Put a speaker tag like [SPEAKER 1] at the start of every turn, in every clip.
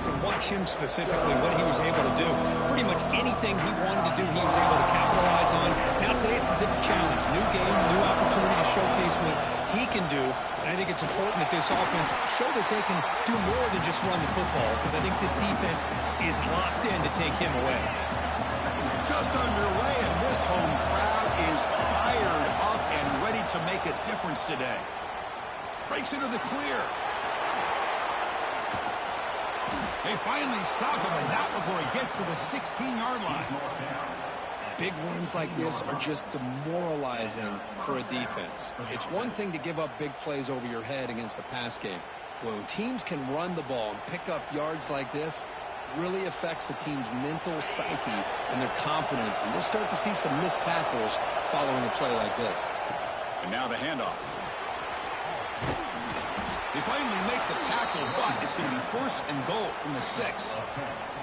[SPEAKER 1] and watch him specifically, what he was able to do. Pretty much anything he wanted to do, he was able to capitalize on. Now today it's a different challenge. New game, new opportunity to showcase what he can do. And I think it's important that this offense show that they can do more than just run the football, because I think this defense is locked in to take him away.
[SPEAKER 2] Just underway, and this home crowd is fired up and ready to make a difference today. Breaks into the clear. They finally stop him, and not before he gets to the 16-yard line.
[SPEAKER 1] Big runs like this are just demoralizing for a defense. It's one thing to give up big plays over your head against the pass game. When teams can run the ball and pick up yards like this, really affects the team's mental psyche and their confidence. And you'll start to see some missed tackles following a play like this.
[SPEAKER 2] And now the handoff. They finally make the tackle, but it's going to be 1st and goal from the 6.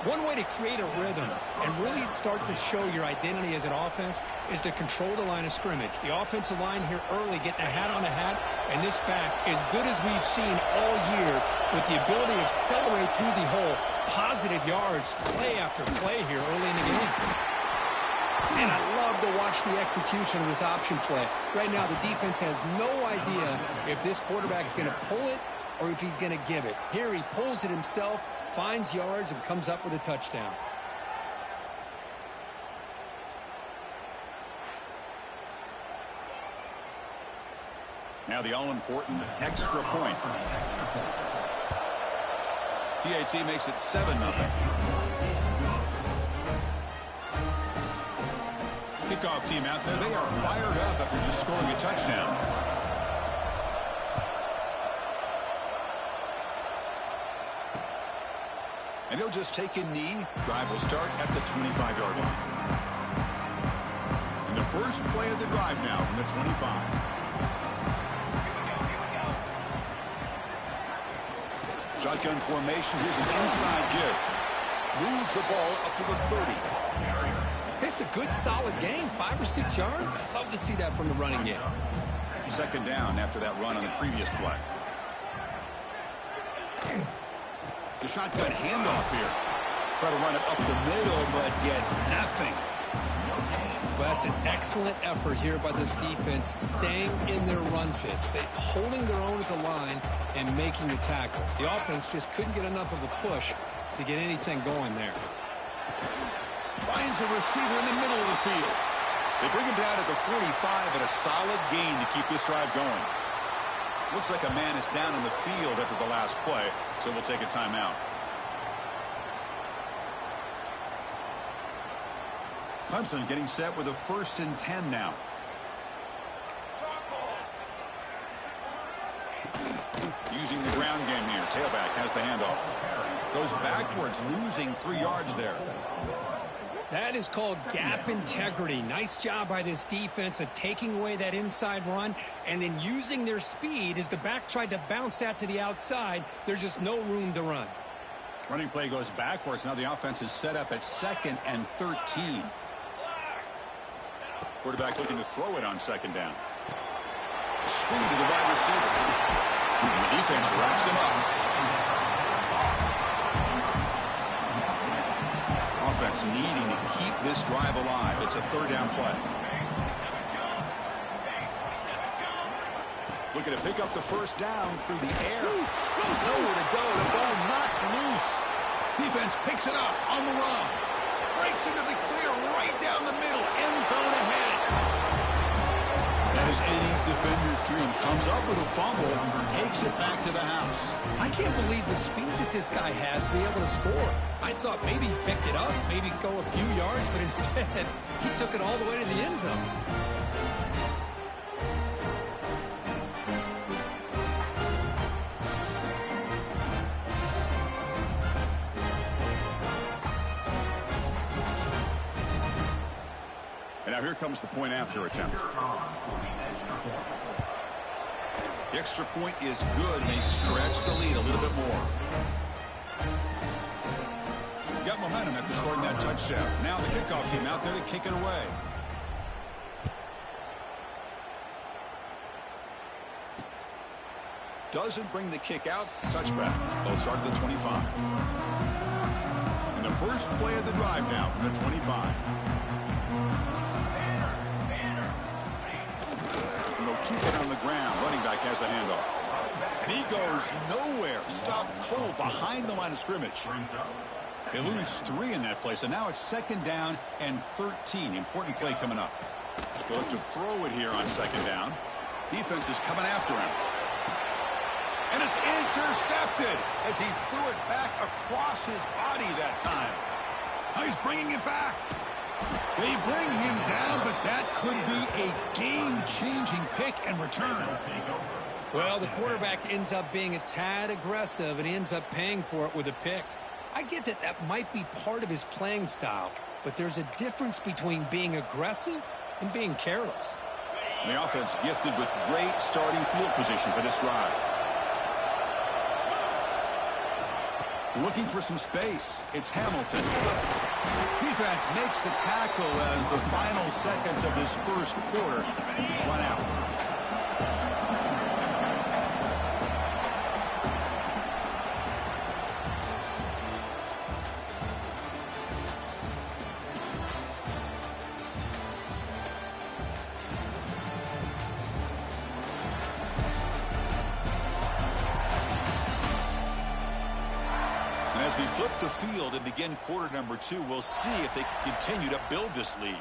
[SPEAKER 1] One way to create a rhythm and really start to show your identity as an offense is to control the line of scrimmage. The offensive line here early getting a hat on a hat, and this back, as good as we've seen all year, with the ability to accelerate through the hole, positive yards, play after play here early in the game. And I love to watch the execution of this option play. Right now, the defense has no idea if this quarterback is going to pull it or if he's going to give it. Here he pulls it himself, finds yards, and comes up with a touchdown.
[SPEAKER 2] Now the all-important extra point. PAT makes it 7-0. Kickoff team out there, they are fired up after just scoring a touchdown. And he'll just take a knee. Drive will start at the 25-yard line. And the first play of the drive now from the 25. Shotgun formation. Here's an inside give. Moves the ball up to the 30.
[SPEAKER 1] It's a good, solid game. 5 or 6 yards. Love to see that from the running game.
[SPEAKER 2] 2nd down after that run on the previous play. The shotgun handoff here. Try to run it up the middle, but get nothing.
[SPEAKER 1] Well, that's an excellent effort here by this defense, staying in their run fits. They holding their own at the line and making the tackle. The offense just couldn't get enough of a push to get anything going there.
[SPEAKER 2] Finds a receiver in the middle of the field. They bring him down at the 45, but a solid gain to keep this drive going. Looks like a man is down in the field after the last play, so we'll take a timeout. Clemson getting set with a 1st and 10 now. Using the ground game here. Tailback has the handoff. Goes backwards, losing 3 yards there.
[SPEAKER 1] That is called gap integrity. Nice job by this defense of taking away that inside run and then using their speed as the back tried to bounce that to the outside. There's just no room to run.
[SPEAKER 2] Running play goes backwards. Now the offense is set up at 2nd and 13. Quarterback looking to throw it on 2nd down. Screen to the wide receiver. And the defense wraps him up. Offense needing to keep this drive alive. It's a 3rd down play. Looking to pick up the 1st down through the air. Nowhere to go. The ball knocked loose. Defense picks it up on the run. Breaks into the clear right down the middle. End zone ahead. That is any defender's dream. Comes up with a fumble, takes it back to the house.
[SPEAKER 1] I can't believe the speed that this guy has to be able to score. I thought maybe he picked it up, maybe go a few yards, but instead he took it all the way to the end zone.
[SPEAKER 2] And now here comes the point after attempt. The extra point is good, and they stretch the lead a little bit more. Got momentum after scoring that touchdown. Now the kickoff team out there to kick it away. Doesn't bring the kick out. Touchback. They'll start at the 25. First play of the drive now from the 25. And they'll keep it on the ground. Running back has the handoff. And he goes nowhere. Stopped cold behind the line of scrimmage. They lose 3 in that play, so now it's 2nd down and 13. Important play coming up. They'll have to throw it here on 2nd down. Defense is coming after him. And it's intercepted as he threw it back across his body that time. Now he's bringing it back. They bring him down, but that could be a game-changing pick and return.
[SPEAKER 1] Well, the quarterback ends up being a tad aggressive, and he ends up paying for it with a pick. I get that that might be part of his playing style, but there's a difference between being aggressive and being careless.
[SPEAKER 2] And the offense gifted with great starting field position for this drive. Looking for some space. It's Hamilton. Defense makes the tackle as the final seconds of this first quarter run out. As we flip the field and begin quarter number 2, we'll see if they can continue to build this lead.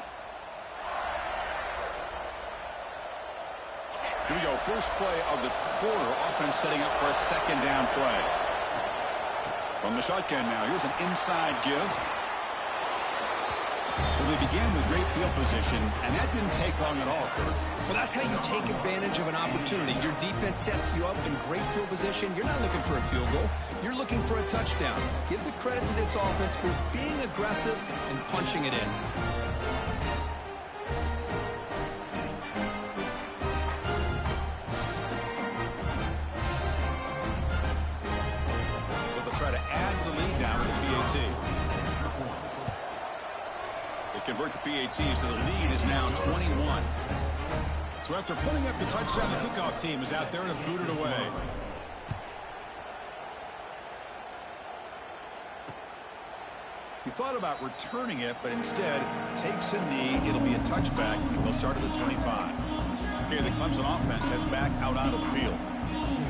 [SPEAKER 2] Here we go. First play of the quarter. Offense setting up for a 2nd down play. From the shotgun now. Here's an inside give. Well, they began with great field position, and that didn't take long at all, Kurt.
[SPEAKER 1] Well, that's how you take advantage of an opportunity. Your defense sets you up in great field position. You're not looking for a field goal. You're looking for a touchdown. Give the credit to this offense for being aggressive and punching it in.
[SPEAKER 2] But they'll try to add to the lead now with the PAT. They convert the PAT, so the lead is now 21. So after putting up the touchdown, the kickoff team is out there to boot it away. He thought about returning it, but instead takes a knee. It'll be a touchback. They'll start at the 25. Okay, the Clemson offense heads back out onto the field.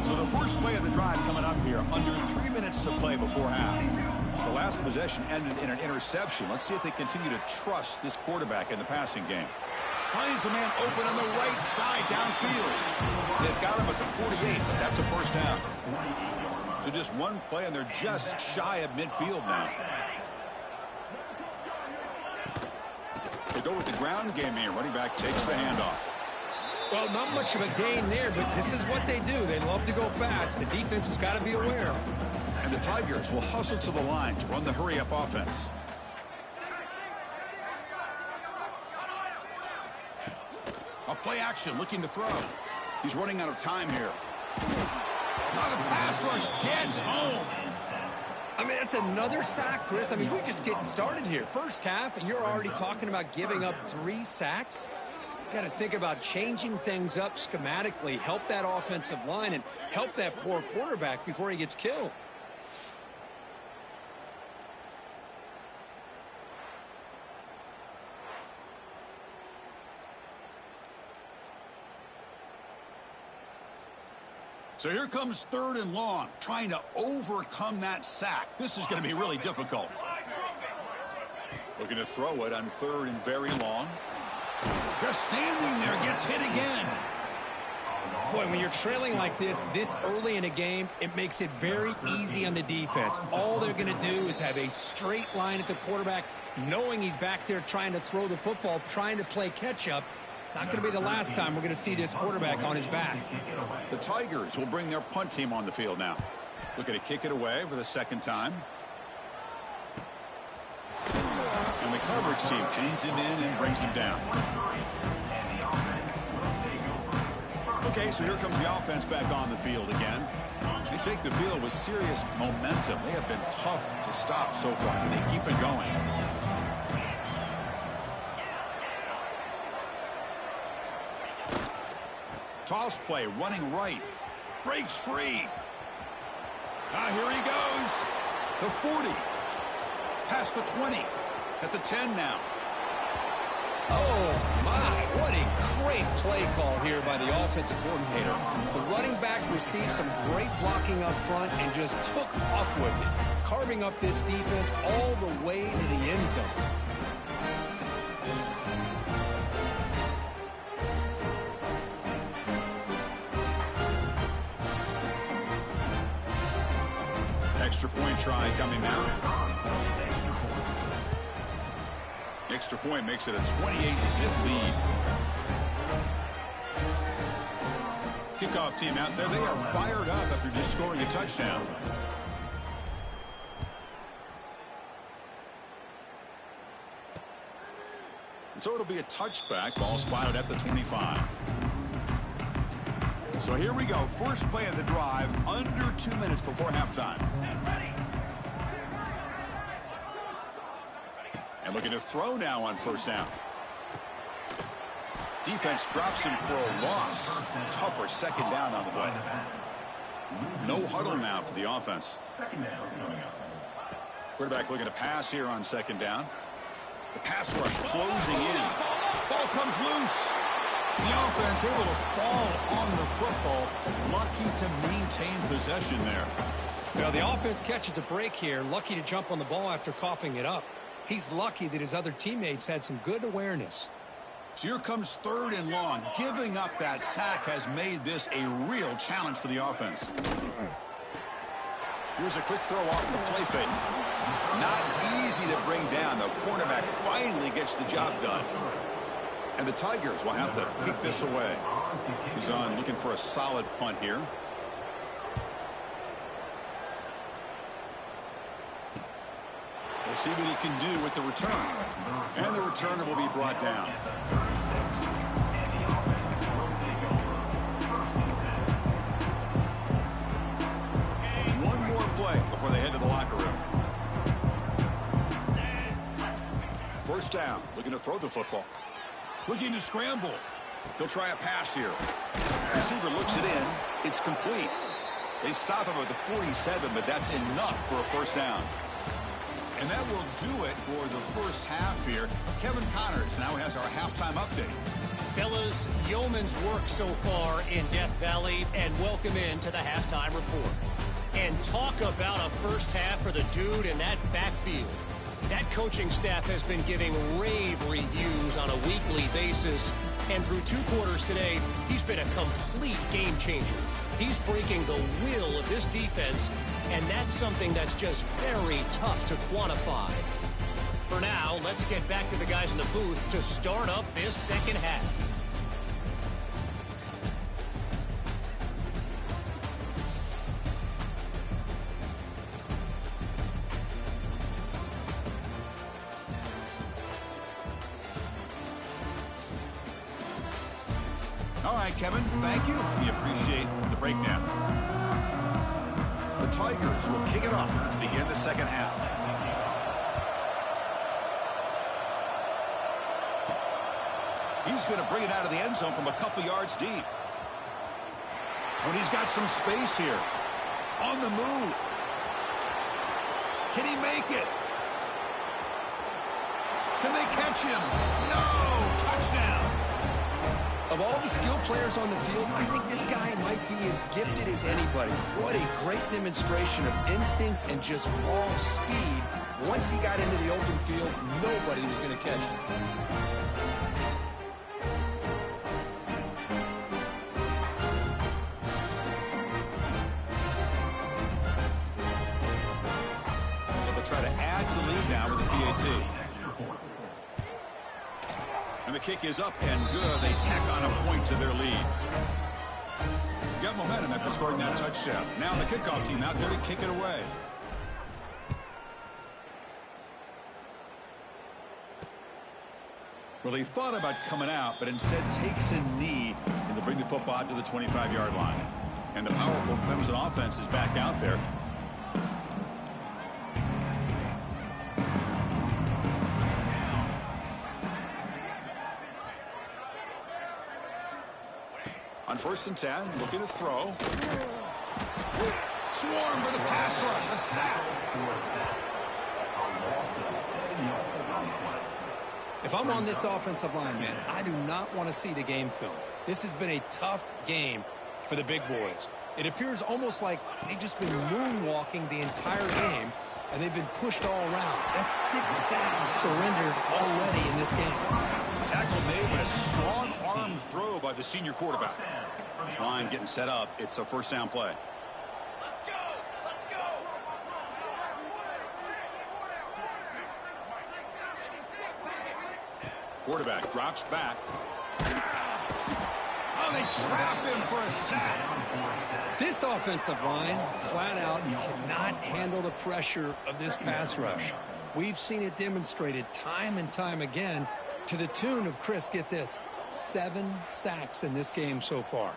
[SPEAKER 2] So the first play of the drive coming up here. Under 3 minutes to play before half. The last possession ended in an interception. Let's see if they continue to trust this quarterback in the passing game. Finds a man open on the right side downfield. They've got him at the 48, but that's a first down. So just one play, and they're just shy of midfield now. They go with the ground game here. Running back takes the handoff.
[SPEAKER 1] Well, not much of a gain there, but this is what they do. They love to go fast. The defense has got to be aware.
[SPEAKER 2] And the Tigers will hustle to the line to run the hurry-up offense. A play action, looking to throw. He's running out of time here. Now the pass rush gets home.
[SPEAKER 1] I mean, that's another sack, Chris. I mean, we're just getting started here. First half, and you're already talking about giving up 3 sacks. Got to think about changing things up schematically, help that offensive line, and help that poor quarterback before he gets killed.
[SPEAKER 2] So here comes 3rd and long, trying to overcome that sack. This is going to be really difficult. Looking to throw it on 3rd and very long. Just standing there, gets hit again.
[SPEAKER 1] Boy, when you're trailing like this early in a game, it makes it very easy on the defense. All they're going to do is have a straight line at the quarterback, knowing he's back there trying to throw the football, trying to play catch-up. Not going to be the last time we're going to see this quarterback on his back.
[SPEAKER 2] The Tigers will bring their punt team on the field now. Looking to kick it away for the 2nd time. And the coverage team pins him in and brings him down. Okay, so here comes the offense back on the field again. They take the field with serious momentum. They have been tough to stop so far. Can they keep it going? Toss play, running right. Breaks free. Here he goes. The 40. Past the 20. At the 10 now.
[SPEAKER 1] Oh, my. What a great play call here by the offensive coordinator. The running back received some great blocking up front and just took off with it, carving up this defense all the way to the end zone.
[SPEAKER 2] Extra point try coming now. Extra point makes it a 28-zip lead. Kickoff team out there. They are fired up after just scoring a touchdown. And so it'll be a touchback. Ball spotted at the 25. So here we go. First play of the drive. Under 2 minutes before halftime. And looking to throw now on first down. Defense drops him for a loss. Tougher second down on the way. No huddle now for the offense. Quarterback looking to pass here on second down. The pass rush closing in. Ball comes loose. The offense able to fall on the football. Lucky to maintain possession there.
[SPEAKER 1] Now the offense catches a break here. Lucky to jump on the ball after coughing it up. He's lucky that his other teammates had some good awareness.
[SPEAKER 2] So here comes 3rd and long. Giving up that sack has made this a real challenge for the offense. Here's a quick throw off the play fake. Not easy to bring down. The cornerback finally gets the job done. And the Tigers will have to kick this away. He's on looking for a solid punt here. We'll see what he can do with the return. And the returner will be brought down. One more play before they head to the locker room. First down, looking to throw the football. Looking to scramble. He'll try a pass here. Receiver looks it in. It's complete. They stop him at the 47, but that's enough for a first down. And that will do it for the first half here. Kevin Connors now has our halftime update.
[SPEAKER 3] Fellas, yeoman's work so far in Death Valley, and welcome into the halftime report. And talk about a first half for the dude in that backfield. That coaching staff has been giving rave reviews on a weekly basis. And through 2 quarters today, he's been a complete game changer. He's breaking the will of this defense, and that's something that's just very tough to quantify. For now, let's get back to the guys in the booth to start up this second half.
[SPEAKER 2] All right, Kevin, thank you. We appreciate the breakdown. The Tigers will kick it off to begin the second half. He's going to bring it out of the end zone from a couple yards deep. And he's got some space here. On the move. Can he make it? Can they catch him? No! Touchdown!
[SPEAKER 1] Of all the skilled players on the field, I think this guy might be as gifted as anybody. What a great demonstration of instincts and just raw speed. Once he got into the open field, nobody was going to catch him.
[SPEAKER 2] So they'll try to add to the lead now with the PAT. And the kick is up and good. They tack on a point to their lead. Got momentum after scoring that touchdown. Now the kickoff team out there to kick it away. Well, he thought about coming out, but instead takes a knee and to bring the football out to the 25-yard line. And the powerful Clemson offense is back out there. On 1st and 10, looking to throw. Swarm for the pass rush, a sack.
[SPEAKER 1] If I'm on this offensive line, man, I do not want to see the game film. This has been a tough game for the big boys. It appears almost like they've just been moonwalking the entire game, and they've been pushed all around. That's 6 sacks surrendered already in this game.
[SPEAKER 2] Tackle made with a strong arm throw by the senior quarterback. This line getting set up. It's a first down play. Quarterback drops back. Oh, they trap him for a sack.
[SPEAKER 1] This offensive line, flat out, cannot handle the pressure of this pass rush. We've seen it demonstrated time and time again to the tune of, Chris, get this, 7 sacks in this game so far.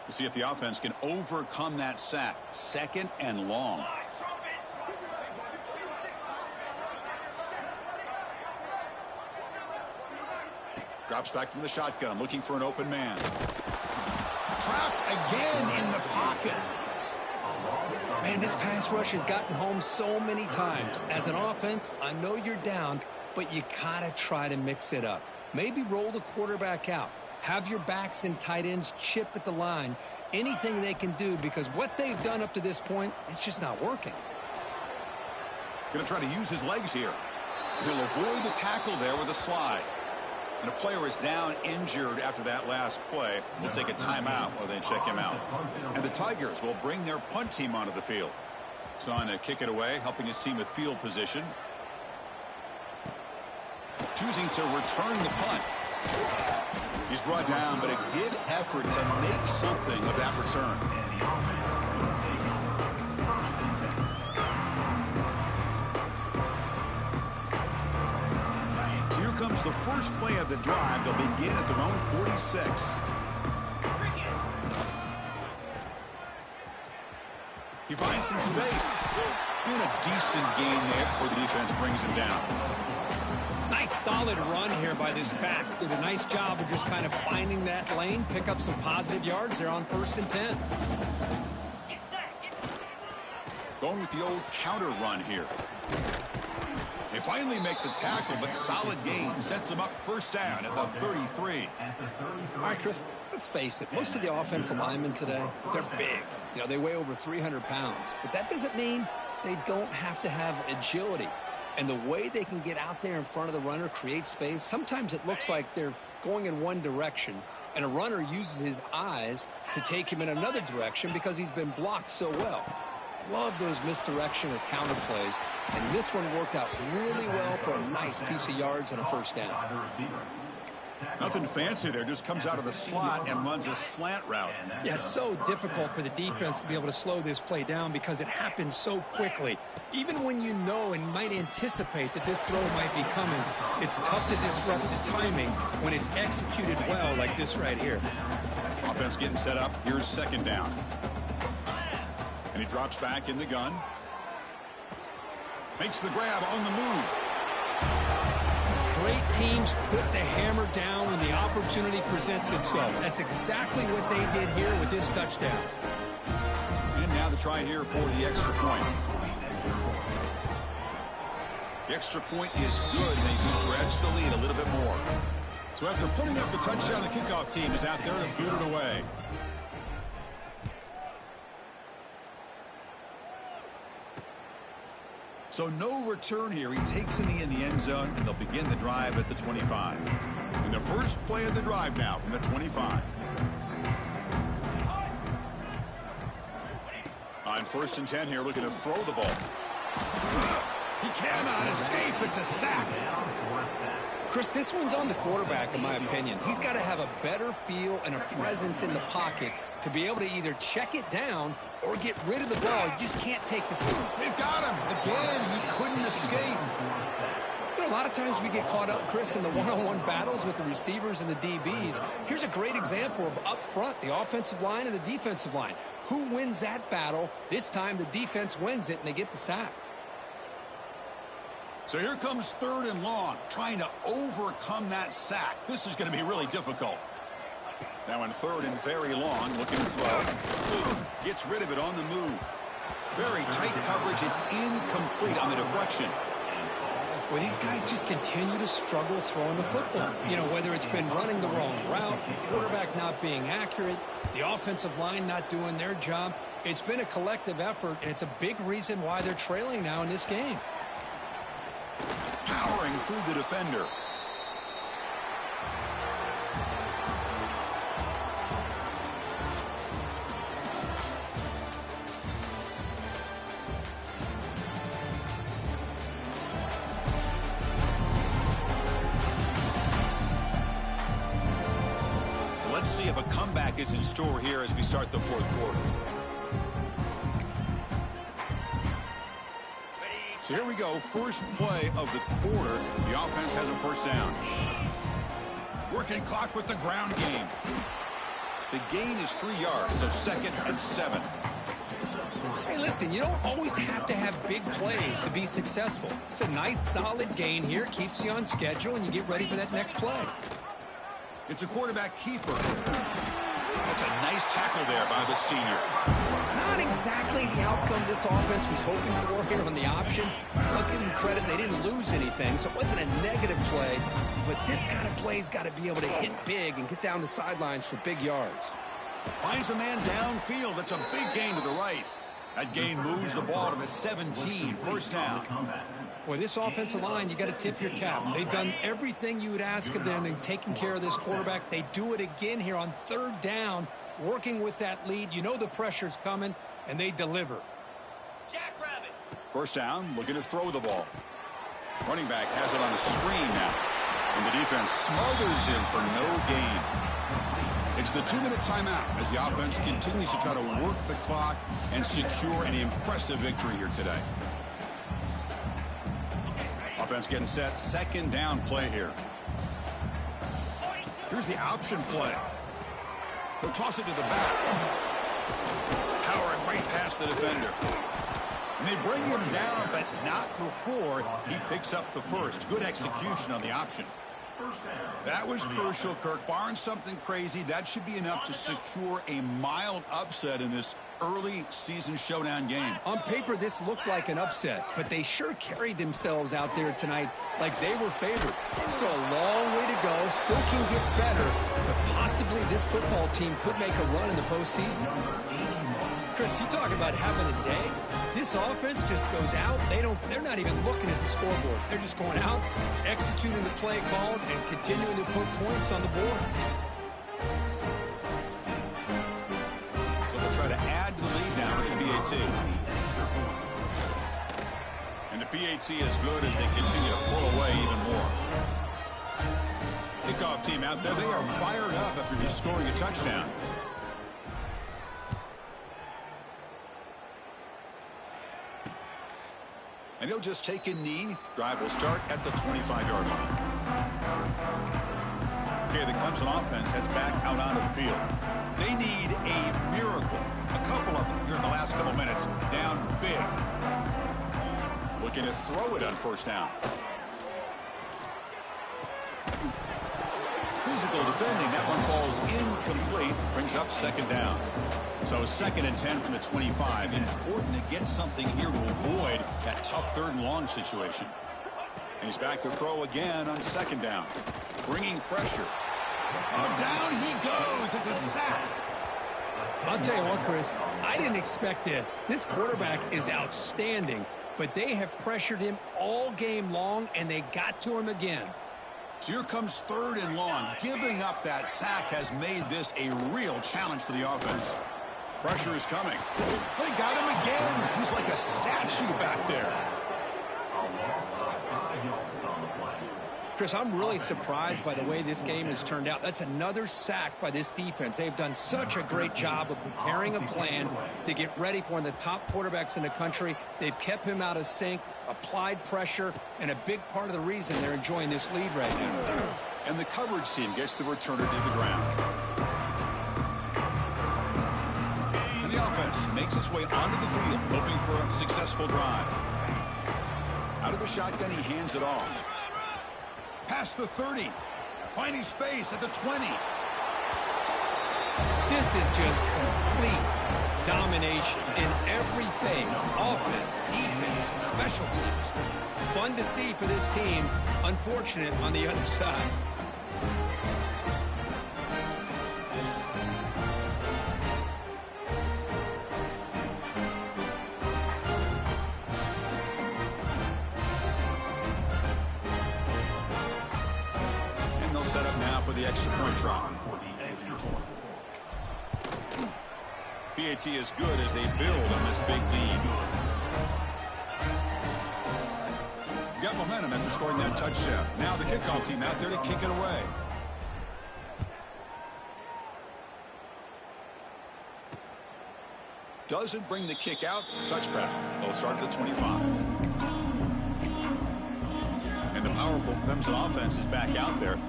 [SPEAKER 2] We'll see if the offense can overcome that sack. 2nd and long. Drops back from the shotgun, looking for an open man. Trapped again in the pocket.
[SPEAKER 1] Man, this pass rush has gotten home so many times. As an offense, I know you're down, but you gotta try to mix it up. Maybe roll the quarterback out. Have your backs and tight ends chip at the line. Anything they can do, because what they've done up to this point, it's just not working.
[SPEAKER 2] Going to try to use his legs here. He'll avoid the tackle there with a slide. And a player is down injured after that last play. We'll take a timeout while they check him out. And the Tigers will bring their punt team onto the field. He's on to kick it away, helping his team with field position. Choosing to return the punt. He's brought down, but a good effort to make something of that return. So here comes the first play of the drive. They'll begin at their own 46. He finds some space. Doing a decent gain there before the defense brings him down.
[SPEAKER 1] Nice solid run here by this back. Did a nice job of just kind of finding that lane, pick up some positive yards. They're on 1st and 10.
[SPEAKER 2] Going with the old counter run here. They finally make the tackle, but solid gain sets them up first down at the 33.
[SPEAKER 1] All right, Chris, let's face it. Most of the offensive linemen today, they're big. You know, they weigh over 300 pounds. But that doesn't mean they don't have to have agility. And the way they can get out there in front of the runner, create space, sometimes it looks like they're going in one direction, and a runner uses his eyes to take him in another direction because he's been blocked so well. Love those misdirection or counter plays, and this one worked out really well for a nice piece of yards and a first down.
[SPEAKER 2] Nothing fancy there, just comes out of the slot and runs a slant route.
[SPEAKER 1] Yeah, it's so difficult for the defense to be able to slow this play down because it happens so quickly. Even when you know and might anticipate that this throw might be coming, it's tough to disrupt the timing when it's executed well like this right here.
[SPEAKER 2] Offense getting set up. Here's 2nd down. And he drops back in the gun. Makes the grab on the move.
[SPEAKER 1] Great teams put the hammer down when the opportunity presents itself. That's exactly what they did here with this touchdown.
[SPEAKER 2] And now the try here for the extra point. The extra point is good, and they stretch the lead a little bit more. So after putting up the touchdown, the kickoff team is out there to boot it away. So no return here. He takes a knee in the end zone, and they'll begin the drive at the 25. And the first play of the drive now from the 25. On 1st and 10 here, looking to throw the ball. He cannot escape. It's a sack.
[SPEAKER 1] Chris, this one's on the quarterback, in my opinion. He's got to have a better feel and a presence in the pocket to be able to either check it down or get rid of the ball. You just can't take the snap.
[SPEAKER 2] They've got him. Again, he couldn't escape.
[SPEAKER 1] You know, a lot of times we get caught up, Chris, in the one-on-one battles with the receivers and the DBs. Here's a great example of up front, the offensive line and the defensive line. Who wins that battle? This time the defense wins it, and they get the sack.
[SPEAKER 2] So here comes 3rd and long, trying to overcome that sack. This is going to be really difficult. Now in third and very long, looking to throw. Gets rid of it on the move. Very tight coverage. It's incomplete on the deflection.
[SPEAKER 1] Well, these guys just continue to struggle throwing the football. You know, whether it's been running the wrong route, the quarterback not being accurate, the offensive line not doing their job. It's been a collective effort, and it's a big reason why they're trailing now in this game.
[SPEAKER 2] Powering through the defender. Let's see if a comeback is in store here as we start the fourth quarter. So here we go, first play of the quarter. The offense has a first down. Working clock with the ground game. The gain is 3 yards, so 2nd and 7.
[SPEAKER 1] Hey, listen, you don't always have to have big plays to be successful. It's a nice, solid gain here, keeps you on schedule, and you get ready for that next play.
[SPEAKER 2] It's a quarterback keeper. That's a nice tackle there by the senior.
[SPEAKER 1] Not exactly the outcome this offense was hoping for here on the option. Look, give them credit, they didn't lose anything, so it wasn't a negative play. But this kind of play's got to be able to hit big and get down the sidelines for big yards.
[SPEAKER 2] Finds a man downfield. That's a big gain to the right. That gain moves the ball to the 17, first down.
[SPEAKER 1] Boy, this offensive line, you got to tip your cap. They've done everything you would ask of them in taking care of this quarterback. They do it again here on third down, working with that lead. You know the pressure's coming, and they deliver.
[SPEAKER 3] Jackrabbit.
[SPEAKER 2] First down, looking to throw the ball. Running back has it on a screen now. And the defense smothers him for no gain. It's the 2-minute timeout as the offense continues to try to work the clock and secure an impressive victory here today. Offense getting set, second down play here. Here's the option play. He'll toss it to the back. Powering right past the defender. And they bring him down, but not before he picks up the first. Good execution on the option. That was crucial, Kirk. Barring something crazy, that should be enough to secure a mild upset in this early season showdown game.
[SPEAKER 1] On paper, this looked like an upset, but they sure carried themselves out there tonight like they were favored. Still a long way to go, still can get better, but possibly this football team could make a run in the postseason. Chris, you talk about having a day. This offense just goes out. They're not even looking at the scoreboard. They're just going out, executing the play called, and continuing to put points on the board.
[SPEAKER 2] So they'll try to add to the lead now in the PAT. And the PAT is good as they continue to pull away even more. Kickoff team out there. They are fired up after just scoring a touchdown. And he'll just take a knee. Drive will start at the 25-yard line. Okay, the Clemson offense heads back out onto the field. They need a miracle. A couple of them here in the last couple minutes. Down big. Looking to throw it on first down. Physical defending. That one falls incomplete. Brings up second down. So 2nd and 10 from the 25. Important to get something here to avoid that tough third and long situation. And he's back to throw again on second down. Bringing pressure. Oh, down he goes. It's a sack.
[SPEAKER 1] I'll tell you what, Chris, I didn't expect this. This quarterback is outstanding, but they have pressured him all game long, and they got to him again.
[SPEAKER 2] So here comes third and long. Giving up that sack has made this a real challenge for the offense. Pressure is coming. They got him again. He's like a statue back there.
[SPEAKER 1] Chris, I'm really surprised by the way this game has turned out. That's another sack by this defense. They've done such a great job of preparing a plan to get ready for one of the top quarterbacks in the country. They've kept him out of sync, applied pressure, and a big part of the reason they're enjoying this lead right now.
[SPEAKER 2] And the coverage team gets the returner to the ground. And the offense makes its way onto the field, hoping for a successful drive. Out of the shotgun, he hands it off. Past the 30. Finding space at the 20.
[SPEAKER 1] This is just complete domination in every phase. Offense, defense, special teams. Fun to see for this team. Unfortunate on the other side.
[SPEAKER 2] And they'll set up now for the extra point try. PAT is good as they build on this big lead. Got momentum after scoring that touchdown. Now the kickoff team out there to kick it away. Doesn't bring the kick out. Touchback. They'll start at the 25. And the powerful Clemson offense is back out there.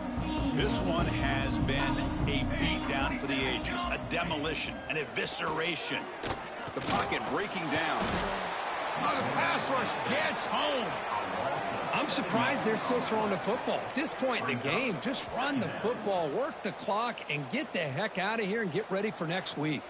[SPEAKER 2] This one has been a beatdown for the ages, a demolition, an evisceration. The pocket breaking down. Oh, the pass rush gets home.
[SPEAKER 1] I'm surprised they're still throwing the football. At this point in the game, just run the football, work the clock, and get the heck out of here and get ready for next week.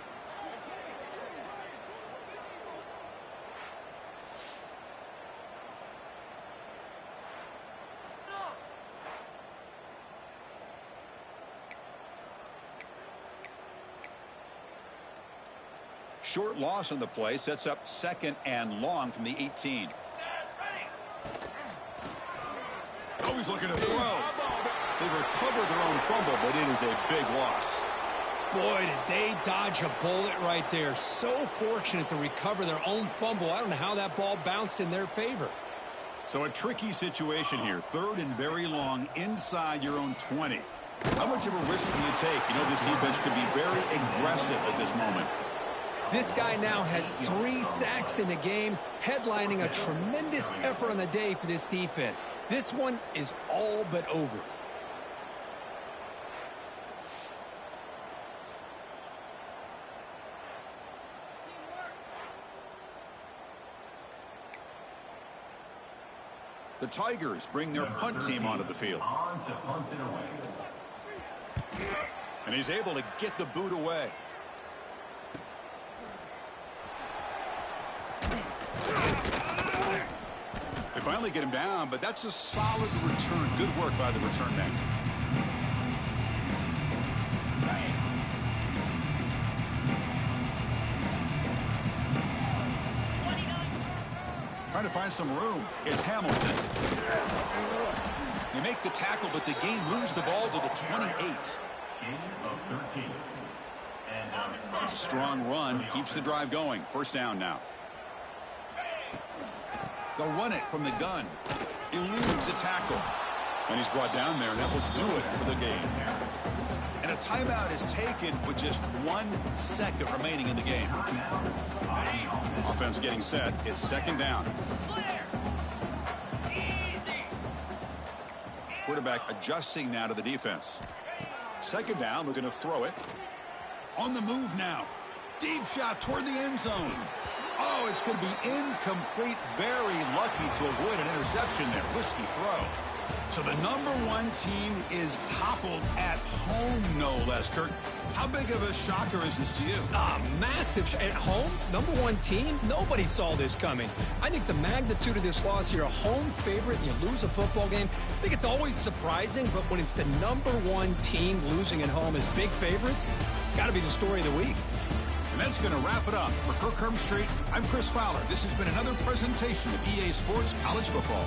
[SPEAKER 2] Short loss on the play sets up 2nd and long from the 18. Oh, he's looking to throw. They recovered their own fumble, but it is a big loss.
[SPEAKER 1] Boy, did they dodge a bullet right there. So fortunate to recover their own fumble. I don't know how that ball bounced in their favor.
[SPEAKER 2] So a tricky situation here. 3rd and very long inside your own 20. How much of a risk do you take? You know, this defense could be very aggressive at this moment.
[SPEAKER 1] This guy now has 3 sacks in the game, headlining a tremendous effort on the day for this defense. This one is all but over.
[SPEAKER 2] The Tigers bring their punt team onto the field. And he's able to get the boot away. They finally get him down, but that's a solid return. Good work by the return man. Trying to find some room. It's Hamilton. They make the tackle, but the game moves the ball to the 28. It's a strong run. Keeps the drive going. 1st down now. They'll run it from the gun. Eludes a tackle. And he's brought down there, and that will do it for the game. And a timeout is taken with just 1 second remaining in the game. Offense getting set. It's 2nd down. Quarterback adjusting now to the defense. 2nd down, looking to throw it. On the move now. Deep shot toward the end zone. Oh, it's going to be incomplete. Very lucky to avoid an interception there. Risky throw. So the #1 team is toppled at home, no less. Kirk, how big of a shocker is this to you?
[SPEAKER 1] Massive. At home, #1 team, nobody saw this coming. I think the magnitude of this loss, you're a home favorite and you lose a football game. I think it's always surprising, but when it's the #1 team losing at home as big favorites, it's got to be the story of the week.
[SPEAKER 2] And that's going to wrap it up. For Kirk Herbstreit, I'm Chris Fowler. This has been another presentation of EA Sports College Football.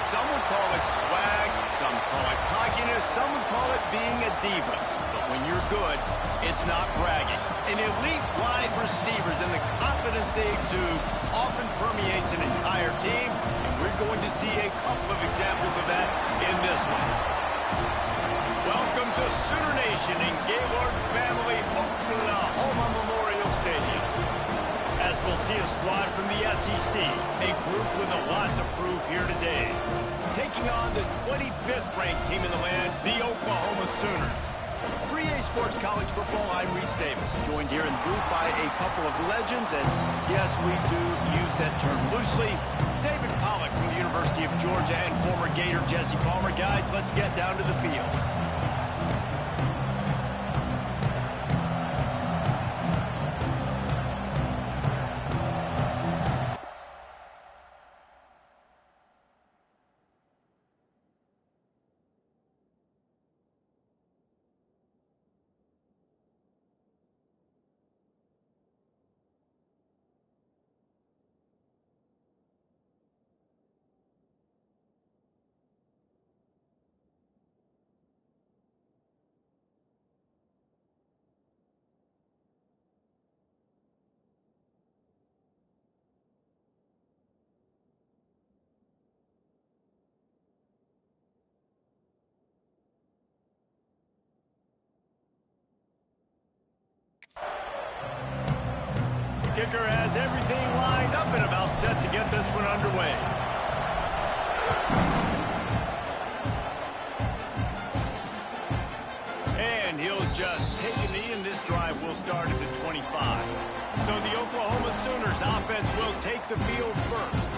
[SPEAKER 4] Some would call it swag, some call it cockiness, some would call it being a diva. But when you're good, it's not bragging. An elite wide receivers and the confidence they exude often permeates an entire team, and we're going to see a couple of examples of that in this one. Welcome to Sooner Nation in Gaylord Family Oklahoma Memorial Stadium. As we'll see a squad from the SEC, a group with a lot to prove here today. Taking on the 25th ranked team in the land, the Oklahoma Sooners. 3A Sports College Football, I'm Reese Davis, joined here in the booth by a couple of legends, and yes, we do use that term loosely. David Pollack from the University of Georgia and former Gator Jesse Palmer. Guys, let's get down to the field. Kicker has everything lined up and about set to get this one underway. And he'll just take a knee, and this drive will start at the 25. So the Oklahoma Sooners offense will take the field first.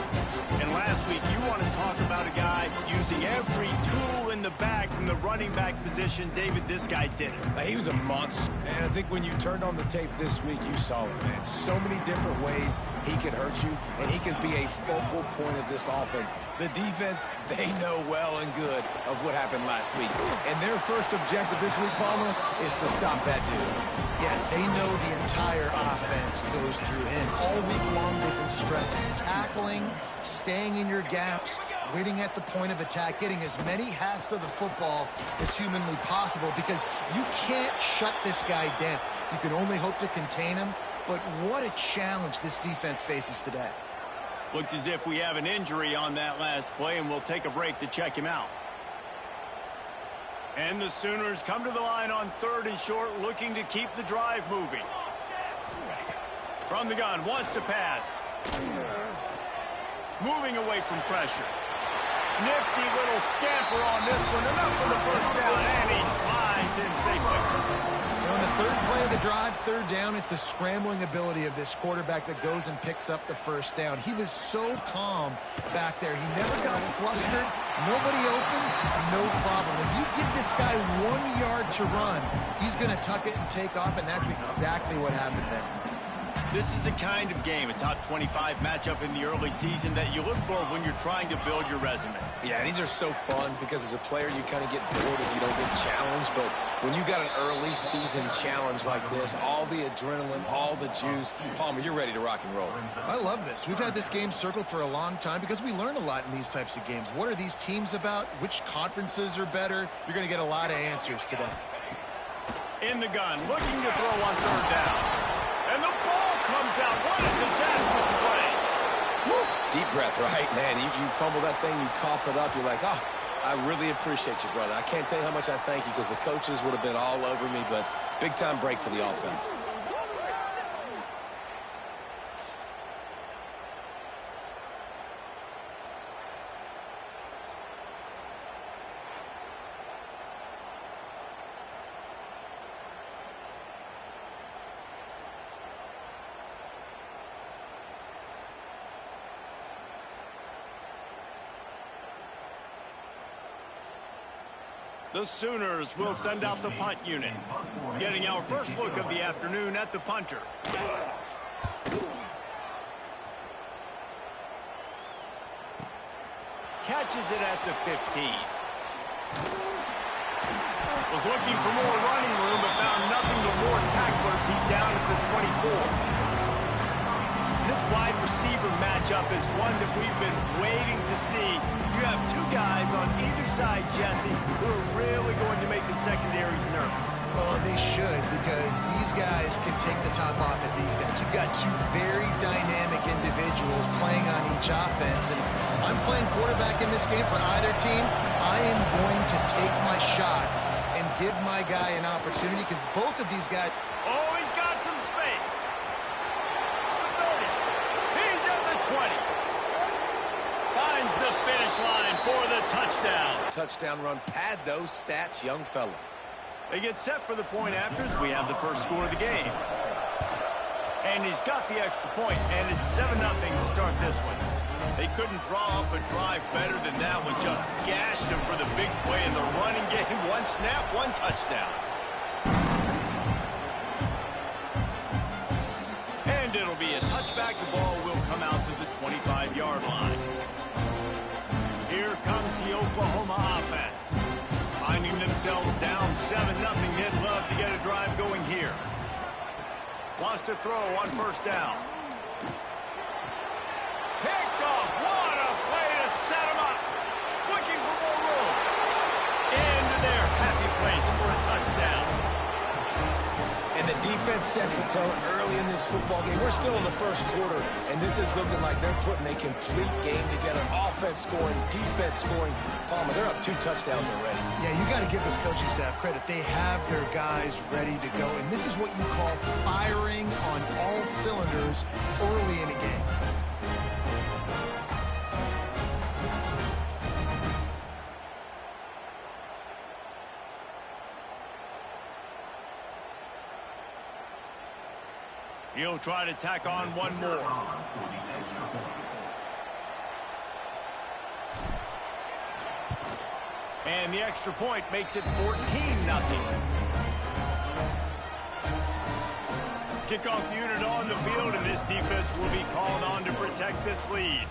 [SPEAKER 4] And last week, you want to talk about a guy using every tool in the bag from the running back position. David, this guy did it.
[SPEAKER 5] He was a monster. And I think when you turned on the tape this week, you saw it, man. So many different ways he could hurt you, and he could be a focal point of this offense. The defense, they know well and good of what happened last week. And their first objective this week, Palmer, is to stop that dude.
[SPEAKER 6] Yeah, they know the entire offense goes through him. All week long, they've been stressing tackling, staying in your gaps, waiting at the point of attack, getting as many hats to the football as humanly possible, because you can't shut this guy down. You can only hope to contain him, but what a challenge this defense faces today.
[SPEAKER 4] Looks as if we have an injury on that last play, and we'll take a break to check him out. And the Sooners come to the line on 3rd and short, looking to keep the drive moving. From the gun, wants to pass. Moving away from pressure. Nifty little scamper on this one, enough for the first down, and he slides in safely.
[SPEAKER 6] On the 3rd play of the drive, 3rd down, it's the scrambling ability of this quarterback that goes and picks up the first down. He was so calm back there. He never got flustered. Nobody open, no problem. If you give this guy 1 yard to run, he's going to tuck it and take off, and that's exactly what happened there.
[SPEAKER 4] This is the kind of game, a top 25 matchup in the early season, that you look for when you're trying to build your resume.
[SPEAKER 5] Yeah, these are so fun because as a player, you kind of get bored if you don't get challenged. But when you got an early season challenge like this, all the adrenaline, all the juice, Palmer, you're ready to rock and roll.
[SPEAKER 6] I love this. We've had this game circled for a long time because we learn a lot in these types of games. What are these teams about? Which conferences are better? You're going to get a lot of answers today.
[SPEAKER 4] In the gun, looking to throw on 3rd down. And the ball comes out. What a disastrous play.
[SPEAKER 5] Woo. Deep breath, right? Man, you fumble that thing, you cough it up, you're like, oh, I really appreciate you, brother. I can't tell you how much I thank you because the coaches would have been all over me, but big-time break for the offense.
[SPEAKER 4] The Sooners will send out the punt unit. Getting our first look of the afternoon at the punter. Catches it at the 15. Was looking for more running room, but found nothing but more tacklers. He's down at the 24. This wide receiver matchup is one that we've been waiting to see. You have two Jesse, who are really going to make the secondaries nervous.
[SPEAKER 6] Well, they should, because these guys can take the top off of defense. You've got two very dynamic individuals playing on each offense, and if I'm playing quarterback in this game for either team, I am going to take my shots and give my guy an opportunity, because both of these guys...
[SPEAKER 4] Oh, he's got some space. The 30. He's at the 20. Finds the finish line for the touchdown.
[SPEAKER 5] Touchdown run. Pad those stats, young fella.
[SPEAKER 4] They get set for the point after as we have the first score of the game. And he's got the extra point, and it's 7-0 to start this one. They couldn't draw up a drive better than that one. Just gashed him for the big play in the running game. One snap, one touchdown. And it'll be a touchback. The ball will come out to the 25-yard line. Here comes the Oklahoma offense. Finding themselves down 7-0. They'd love to get a drive going here. Lost a throw on first down. Picked off. What a play to set him up. Looking for more room. Into their happy place for a touchdown.
[SPEAKER 5] And the defense sets the tone early in this football game. We're still in the first quarter, and this is looking like they're putting a complete game together. Offense scoring, defense scoring. Palmer, they're up 2 touchdowns already.
[SPEAKER 6] Yeah, you got to give this coaching staff credit. They have their guys ready to go, and this is what you call firing on all cylinders early in a game.
[SPEAKER 4] He'll try to tack on one more. And the extra point makes it 14-0. Kickoff unit on the field, and this defense will be called on to protect this lead.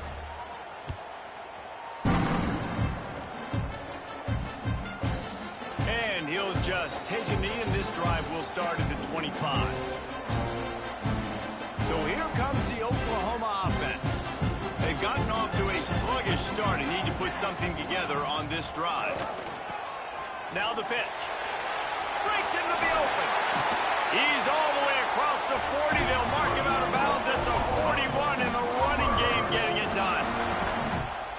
[SPEAKER 4] And he'll just take a knee, and this drive will start at the 25. So here comes the Oklahoma offense. They've gotten off to a sluggish start and need to put something together on this drive. Now the pitch. Breaks into the open. He's all the way across the 40. They'll mark him out of bounds at the 41 in the running game, getting it done.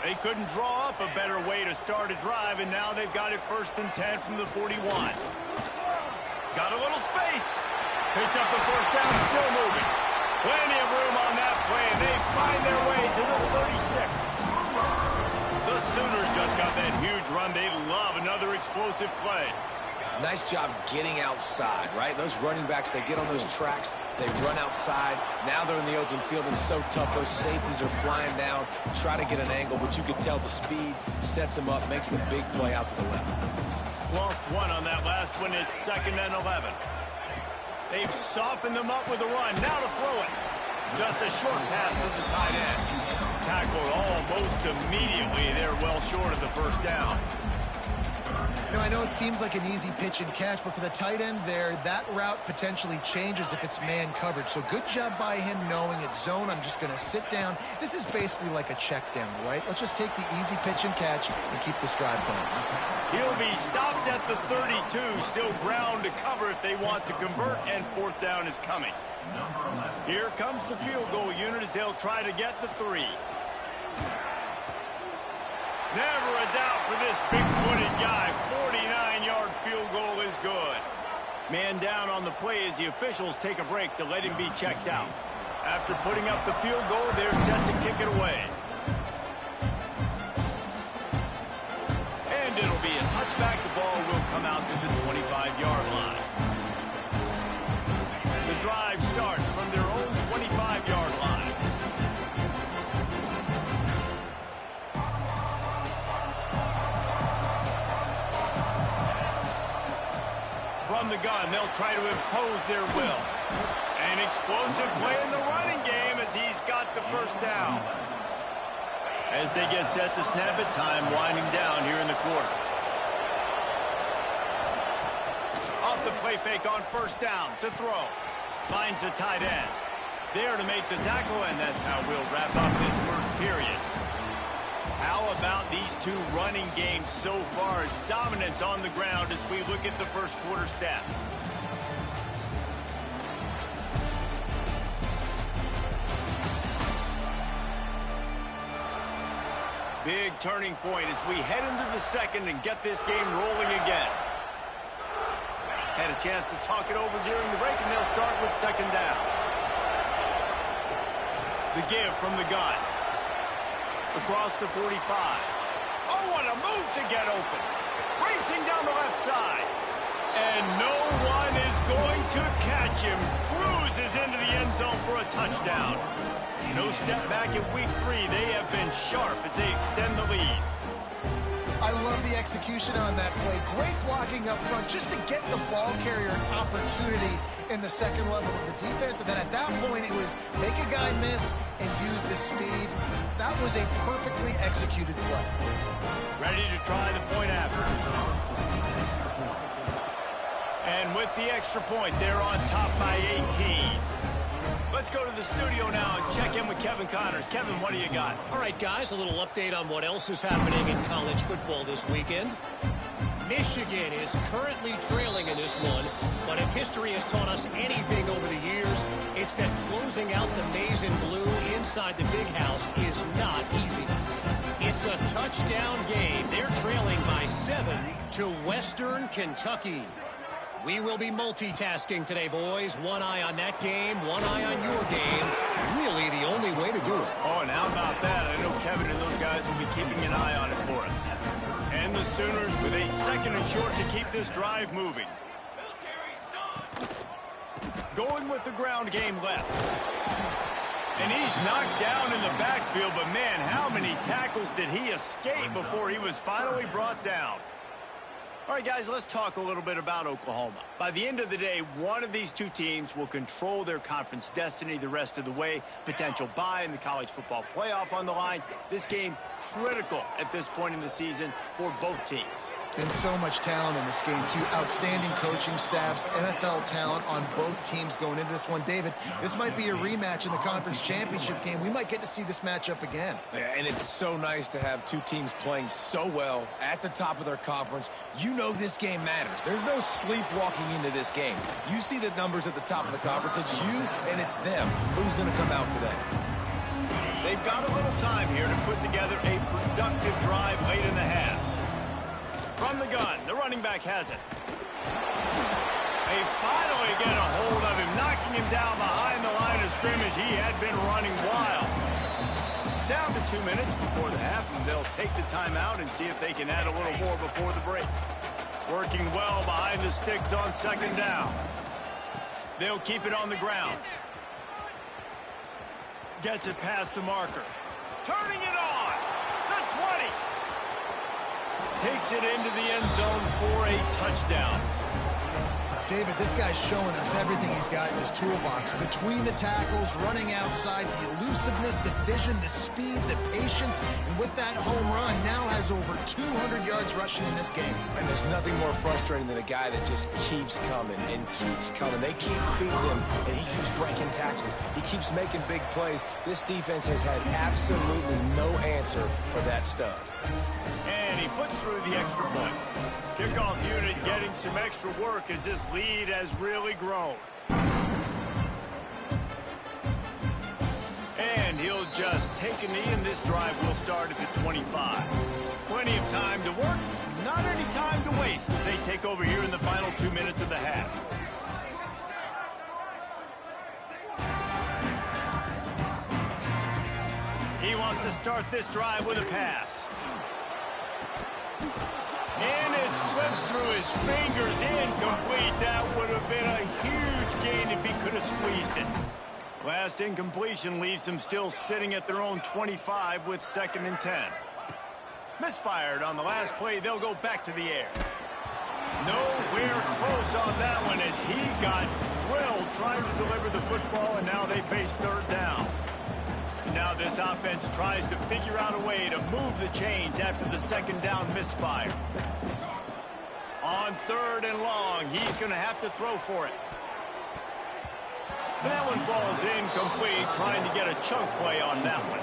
[SPEAKER 4] They couldn't draw up a better way to start a drive, and now they've got it 1st and 10 from the 41. Got a little space. Picks up the first down, still moving. Plenty of room on that play, and they find their way to the 36. The Sooners just got that huge run. They love another explosive play.
[SPEAKER 5] Nice job getting outside, right? Those running backs, they get on those tracks, they run outside. Now they're in the open field. It's so tough. Those safeties are flying down, try to get an angle, but you can tell the speed sets them up, makes the big play out to the left.
[SPEAKER 4] Lost one on that last one. It's 2nd and 11. They've softened them up with a run. Now to throw it. Just a short pass to the tight end. Tackled almost immediately. They're well short of the first down.
[SPEAKER 6] You know, I know it seems like an easy pitch and catch, but for the tight end there, that route potentially changes if it's man coverage. So good job by him knowing it's zone. I'm just going to sit down. This is basically like a check down, right? Let's just take the easy pitch and catch and keep this drive going.
[SPEAKER 4] He'll be stopped at the 32. Still ground to cover if they want to convert, and 4th down is coming. Here comes the field goal unit as they'll try to get the 3. Never a doubt for this big-footed guy. 49-yard field goal is good. Man down on the play as the officials take a break to let him be checked out. After putting up the field goal, they're set to kick it away. And it'll be a touchback. The ball will come out to the 25-yard line. The drive starts from their own 25-yard line. From the gun, they'll try to impose their will. An explosive play in the running game as he's got the first down. As they get set to snap it, time winding down here in the quarter. Off the play fake on first down to throw. Finds the tight end. There to make the tackle, and that's how we'll wrap up this first period. How about these two running games so far? Dominance on the ground as we look at the first quarter stats. Big turning point as we head into the second and get this game rolling again. Had a chance to talk it over during the break, and they'll start with second down. The give from the gun. Across the 45. Oh, what a move to get open. Racing down the left side. And no one is going to catch him. Cruises into the end zone for a touchdown. No step back in week 3. They have been sharp as they extend the lead.
[SPEAKER 6] I love the execution on that play. Great blocking up front just to get the ball carrier an opportunity in the second level of the defense. And then at that point, it was make a guy miss and use the speed. That was a perfectly executed play.
[SPEAKER 4] Ready to try the point after. And with the extra point, they're on top by 18. Let's go to the studio now and check in with Kevin Connors. Kevin, what do you got?
[SPEAKER 3] All right, guys, a little update on what else is happening in college football this weekend. Michigan is currently trailing in this one, but if history has taught us anything over the years, it's that closing out the maize and blue inside the big house is not easy. It's a touchdown game. They're trailing by 7 to Western Kentucky. We will be multitasking today, boys. One eye on that game, one eye on your game. Really the only way to do it.
[SPEAKER 4] Oh, and how about that? I know Kevin and those guys will be keeping an eye on it for us. And the Sooners with a second and short to keep this drive moving. Going with the ground game left. And he's knocked down in the backfield, but man, how many tackles did he escape before he was finally brought down? All right, guys, let's talk a little bit about Oklahoma. By the end of the day, one of these two teams will control their conference destiny the rest of the way. Potential bye in the college football playoff on the line. This game critical at this point in the season for both teams.
[SPEAKER 6] And so much talent in this game, too. Outstanding coaching staffs, NFL talent on both teams going into this one. David, this might be a rematch in the conference championship game. We might get to see this matchup again.
[SPEAKER 5] Yeah, and it's so nice to have two teams playing so well at the top of their conference. You know this game matters. There's no sleepwalking into this game. You see the numbers at the top of the conference. It's you and it's them. Who's going to come out today?
[SPEAKER 4] They've got a little time here to put together a productive drive late in the half. From the gun, the running back has it. They finally get a hold of him, knocking him down behind the line of scrimmage. He had been running wild. Down to 2 minutes before the half, and they'll take the timeout and see if they can add a little more before the break. Working well behind the sticks on second down. They'll keep it on the ground. Gets it past the marker. Turning it on. The 20. Takes it into the end zone for a touchdown.
[SPEAKER 6] David, this guy's showing us everything he's got in his toolbox. Between the tackles, running outside, the elusiveness, the vision, the speed, the patience, and with that home run, now has over 200 yards rushing in this game.
[SPEAKER 5] And there's nothing more frustrating than a guy that just keeps coming and keeps coming. They keep feeding him, and he keeps breaking tackles. He keeps making big plays. This defense has had absolutely no answer for that stud.
[SPEAKER 4] And he puts through the extra point. Kickoff unit getting some extra work as this lead has really grown. And he'll just take a knee, and this drive will start at the 25. Plenty of time to work, not any time to waste as they take over here in the final 2 minutes of the half. He wants to start this drive with a pass. And it slips through his fingers, incomplete. That would have been a huge gain if he could have squeezed it. Last incompletion leaves them still sitting at their own 25 with 2nd and 10. Misfired on the last play. They'll go back to the air. Nowhere close on that one as he got drilled trying to deliver the football, and now they face 3rd down. Now this offense tries to figure out a way to move the chains after the 2nd down misfire. On 3rd and long, he's going to have to throw for it. That one falls incomplete, trying to get a chunk play on that one.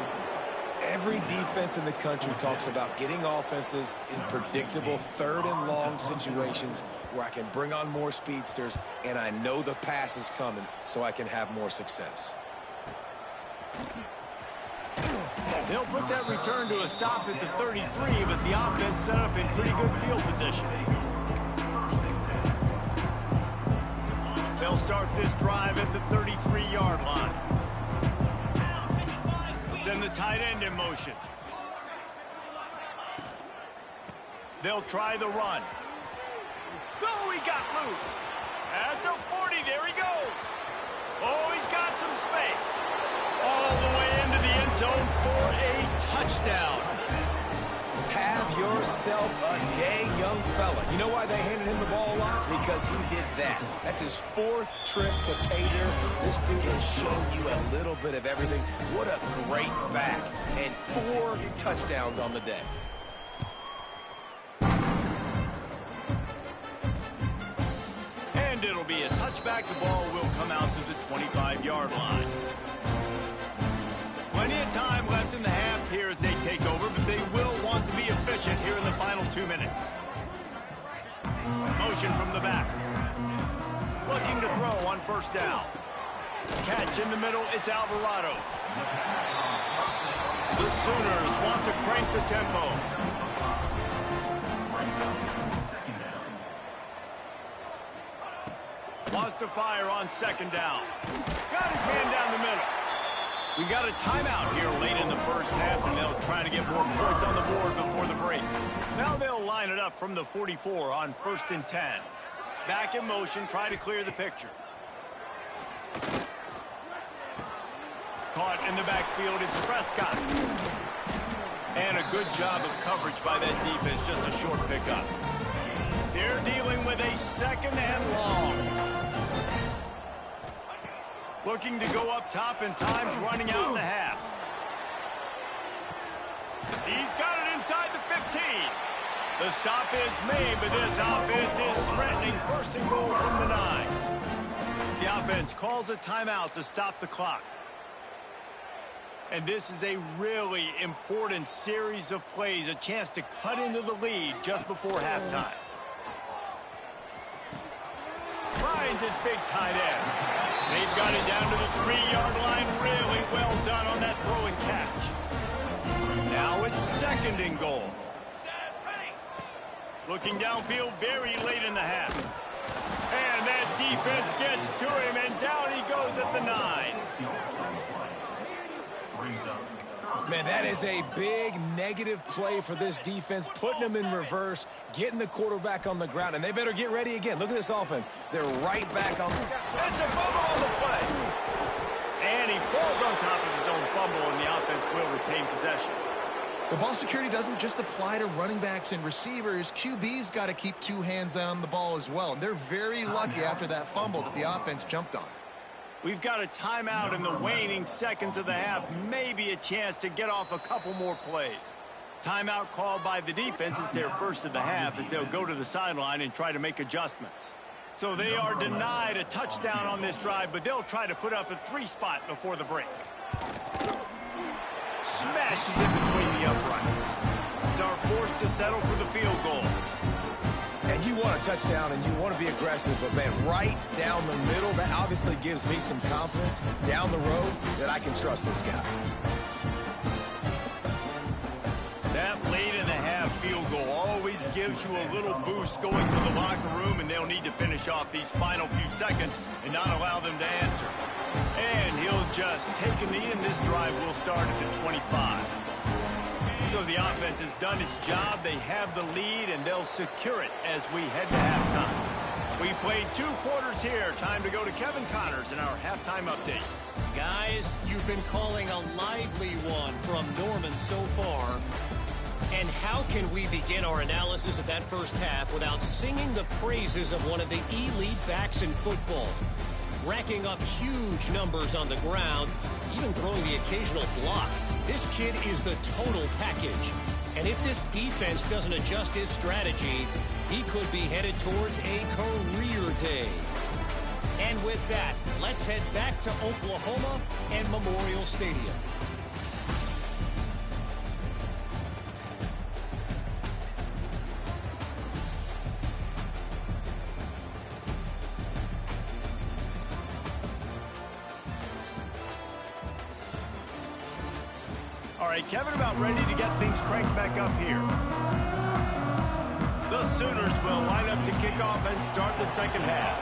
[SPEAKER 5] Every defense in the country talks about getting offenses in predictable third and long situations where I can bring on more speedsters and I know the pass is coming so I can have more success.
[SPEAKER 4] They'll put that return to a stop at the 33, but the offense set up in pretty good field position. They'll start this drive at the 33-yard line. They'll send the tight end in motion. They'll try the run. Oh, he got loose. At the 40, there he goes. Oh, he's got some space. All the way into the end zone for a touchdown.
[SPEAKER 5] Have yourself a day, young fella. You know why they handed him the ball a lot? Because he did that. That's his 4th trip to pay dirt. This dude has shown you a little bit of everything. What a great back. And 4 touchdowns on the day.
[SPEAKER 4] And it'll be a touchback. The ball will come out to the 25-yard line. Plenty of time left in the half here as they take over, but they will want to be efficient here in the final 2 minutes. Motion from the back. Looking to throw on first down. Catch in the middle, it's Alvarado. The Sooners want to crank the tempo. Wants to fire on second down. Got his man down the middle. We got a timeout here late in the first half, and they'll try to get more points on the board before the break. Now they'll line it up from the 44 on 1st and 10. Back in motion, try to clear the picture. Caught in the backfield, it's Prescott. And a good job of coverage by that defense, just a short pickup. They're dealing with a 2nd and long. Looking to go up top, and time's running out in the half. He's got it inside the 15. The stop is made, but this offense is threatening 1st and goal from the 9. The offense calls a timeout to stop the clock. And this is a really important series of plays, a chance to cut into the lead just before halftime. Finds his big tight end. They've got it down to the 3-yard line. Really well done on that throw and catch. Now it's 2nd and goal. Looking downfield very late in the half. And that defense gets to him, and down he goes at the 9.
[SPEAKER 5] Man, that is a big negative play for this defense, putting them in reverse, getting the quarterback on the ground, and they better get ready again. Look at this offense. They're right back on.
[SPEAKER 4] That's a fumble on the play. And he falls on top of his own fumble, and the offense will retain possession.
[SPEAKER 6] The ball security doesn't just apply to running backs and receivers. QB's got to keep 2 hands on the ball as well, and they're very lucky after that fumble that the offense jumped on.
[SPEAKER 4] We've got a timeout in the waning seconds of the half. Maybe a chance to get off a couple more plays. Timeout called by the defense. It's their first of the half as they'll go to the sideline and try to make adjustments. So they are denied a touchdown on this drive, but they'll try to put up a 3-spot before the break. Smashes it between the uprights. It's our forced to settle for the field goal.
[SPEAKER 5] And you want a touchdown and you want to be aggressive, but man, right down the middle, that obviously gives me some confidence down the road that I can trust this guy.
[SPEAKER 4] That late in the half field goal always gives you a little boost going to the locker room, and they'll need to finish off these final few seconds and not allow them to answer. And he'll just take a knee, and this drive will start at the 25. So the offense has done its job. They have the lead, and they'll secure it as we head to halftime. We played 2 quarters here. Time to go to Kevin Connors in our halftime update.
[SPEAKER 3] Guys, you've been calling a lively one from Norman so far. And how can we begin our analysis of that first half without singing the praises of one of the elite backs in football? Racking up huge numbers on the ground, even throwing the occasional block. This kid is the total package. And if this defense doesn't adjust his strategy, he could be headed towards a career day. And with that, let's head back to Oklahoma and Memorial Stadium.
[SPEAKER 4] All right, Kevin, about ready to get things cranked back up here. The Sooners will line up to kick off and start the second half.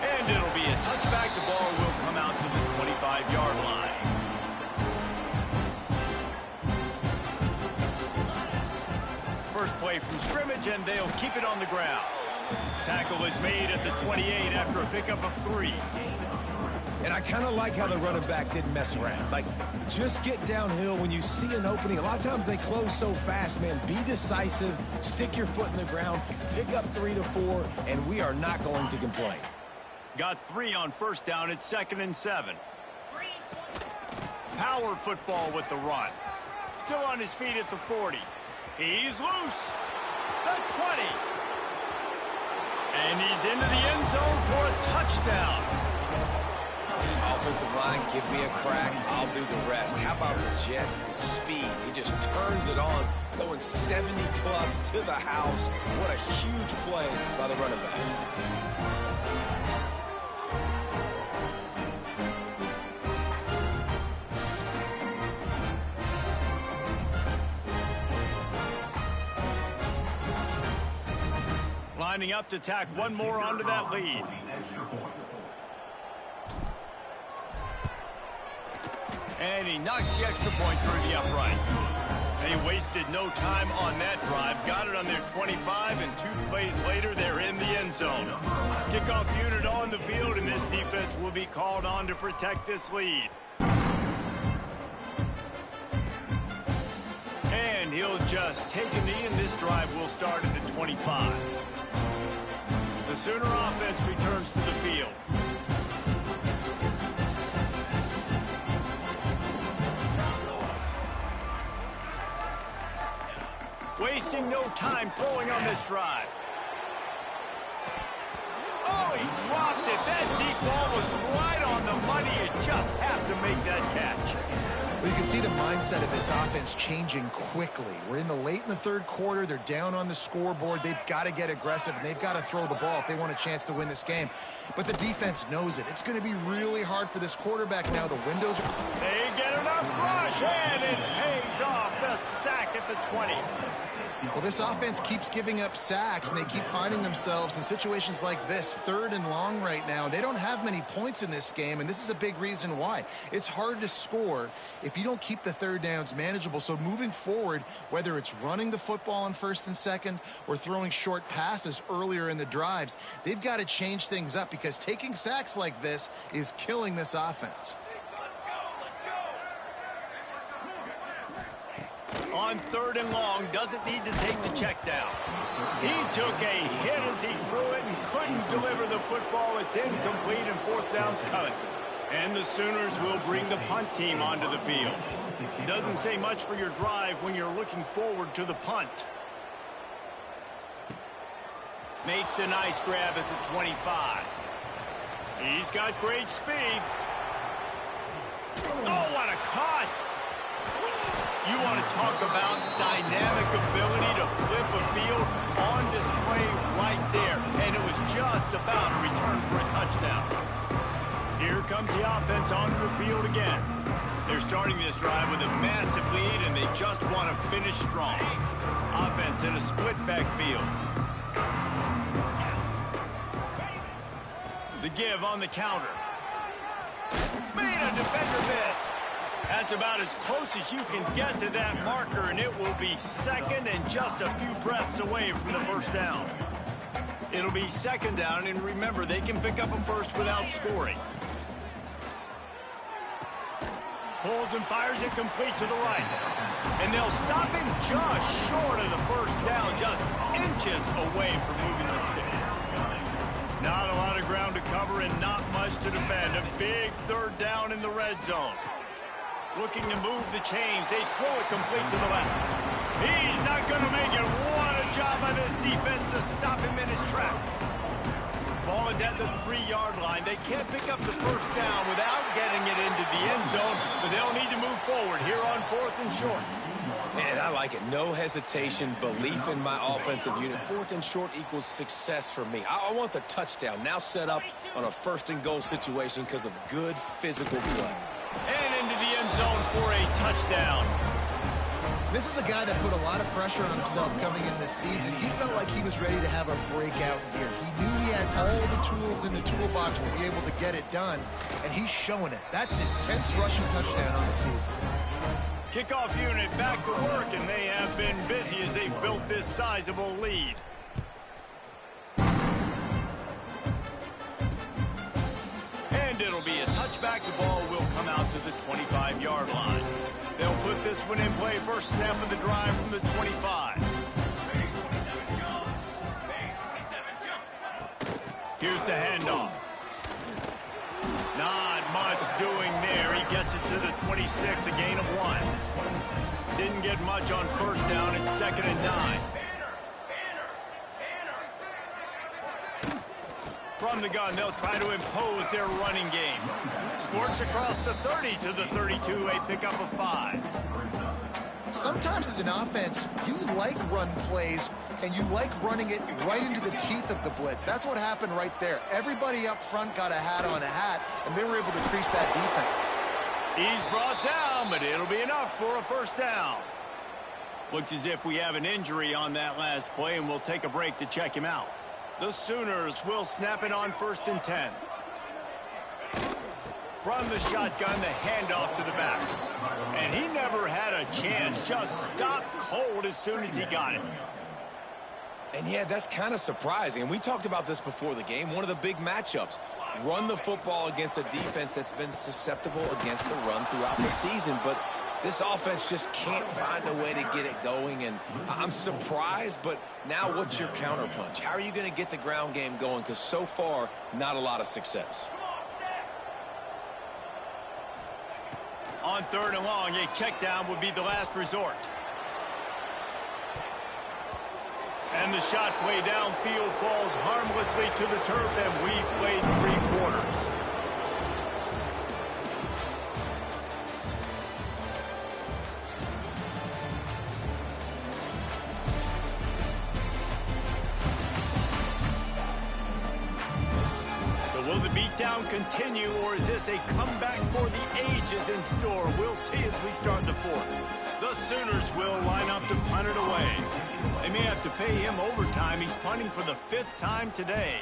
[SPEAKER 4] And it'll be a touchback. The ball will come out to the 25-yard line. First play from scrimmage, and they'll keep it on the ground. Tackle is made at the 28 after a pickup of 3.
[SPEAKER 5] And I kind of like how the running back didn't mess around. Like, just get downhill when you see an opening. A lot of times they close so fast, man. Be decisive, stick your foot in the ground, pick up 3 to 4, and we are not going to complain.
[SPEAKER 4] Got 3 on first down. It's 2nd and 7. Power football with the run. Still on his feet at the 40. He's loose. The 20. And he's into the end zone for a touchdown.
[SPEAKER 5] Offensive line, give me a crack. I'll do the rest. How about the Jets? The speed. He just turns it on, going 70-plus to the house. What a huge play by the running back.
[SPEAKER 4] Lining up to tack one more onto that lead. And he knocks the extra point through the uprights. They wasted no time on that drive. Got it on their 25, and 2 plays later, they're in the end zone. Kickoff unit on the field, and this defense will be called on to protect this lead. And he'll just take a knee, and this drive will start at the 25. The Sooner offense returns to the field. Wasting no time throwing on this drive. Oh, he dropped it. That deep ball was right on the money. You just have to make that catch.
[SPEAKER 6] Well, you can see the mindset of this offense changing quickly. We're in the third quarter. They're down on the scoreboard. They've got to get aggressive, and they've got to throw the ball if they want a chance to win this game. But the defense knows it. It's going to be really hard for this quarterback now. The windows are...
[SPEAKER 4] They get enough rush, and it pays off. The sack at the 20.
[SPEAKER 6] Well, this offense keeps giving up sacks, and they keep finding themselves in situations like this, 3rd and long right now. They don't have many points in this game, and this is a big reason why. It's hard to score if you don't keep the 3rd downs manageable. So moving forward, whether it's running the football on 1st and 2nd or throwing short passes earlier in the drives, they've got to change things up because taking sacks like this is killing this offense.
[SPEAKER 4] On 3rd and long, doesn't need to take the check down. He took a hit as he threw it and couldn't deliver the football. It's incomplete, and 4th down's coming. And the Sooners will bring the punt team onto the field. Doesn't say much for your drive when you're looking forward to the punt. Makes a nice grab at the 25. He's got great speed. Oh, what a cut! You want to talk about dynamic ability to flip a field on display right there. And it was just about a return for a touchdown. Here comes the offense onto the field again. They're starting this drive with a massive lead, and they just want to finish strong. Offense in a split backfield. The give on the counter. Made a defender miss. That's about as close as you can get to that marker, and it will be 2nd and just a few breaths away from the 1st down. It'll be 2nd down, and remember, they can pick up a 1st without scoring. Pulls and fires it complete to the right. And they'll stop him just short of the 1st down, just inches away from moving the sticks. Not a lot of ground to cover and not much to defend. A big 3rd down in the red zone. Looking to move the chains. They throw it complete to the left. He's not going to make it. What a job by this defense to stop him in his tracks. Ball is at the 3-yard line. They can't pick up the first down without getting it into the end zone, but they'll need to move forward here on 4th and short.
[SPEAKER 5] Man, I like it. No hesitation, belief in my offensive unit. 4th and short equals success for me. I want the touchdown now set up on a 1st and goal situation because of good physical play.
[SPEAKER 4] And into the end zone for a touchdown.
[SPEAKER 6] This is a guy that put a lot of pressure on himself coming in this season. He felt like he was ready to have a breakout year. He knew he had all the tools in the toolbox to be able to get it done, and he's showing it. That's his 10th rushing touchdown on the season.
[SPEAKER 4] Kickoff unit back to work, and they have been busy as they built this sizable lead. And it'll be a touchback. The ball will come out to the 25-yard line. They'll put this one in play. First snap of the drive from the 25. Here's the handoff. Not much doing there. He gets it to the 26, a gain of 1. Didn't get much on first down. It's 2nd and 9. From the gun, they'll try to impose their running game. Squirts across the 30 to the 32, a pickup of 5.
[SPEAKER 6] Sometimes as an offense, you like run plays, and you like running it right into the teeth of the blitz. That's what happened right there. Everybody up front got a hat on a hat, and they were able to crease that defense.
[SPEAKER 4] He's brought down, but it'll be enough for a first down. Looks as if we have an injury on that last play, and we'll take a break to check him out. The Sooners will snap it on 1st and 10. From the shotgun, the handoff to the back. And he never had a chance. Just stopped cold as soon as he got it.
[SPEAKER 5] And yeah, that's kind of surprising. And we talked about this before the game. One of the big matchups. Run the football against a defense that's been susceptible against the run throughout the season. But this offense just can't find a way to get it going. And I'm surprised, but now what's your counterpunch? How are you going to get the ground game going? Because so far, not a lot of success.
[SPEAKER 4] On 3rd and long, a check down would be the last resort. And the shot play downfield falls harmlessly to the turf, and we've played 3 quarters. So will the beatdown continue, or is this a comeback for the ages in store? We'll see as we start the 4th. The Sooners will line up to punt it away. They may have to pay him overtime. He's punting for the 5th time today.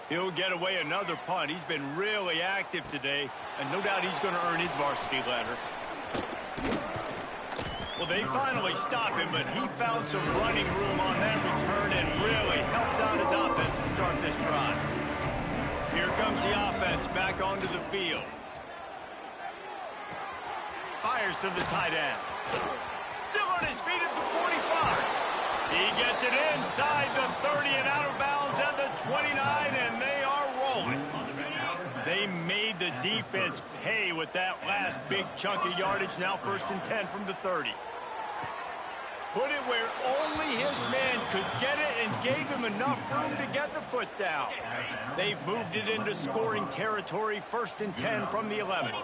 [SPEAKER 4] He'll get away another punt. He's been really active today, and no doubt he's going to earn his varsity letter. Well, they finally stop him, but he found some running room on that return and really helps out his offense to start this drive. Here comes the offense back onto the field. Fires to the tight end. Still on his feet at the 45. He gets it inside the 30 and out of bounds at the 29, and they are rolling. They made the defense pay with that last big chunk of yardage. Now 1st and 10 from the 30. Put it where only his man could get it and gave him enough room to get the foot down. They've moved it into scoring territory. 1st and 10 from the 11.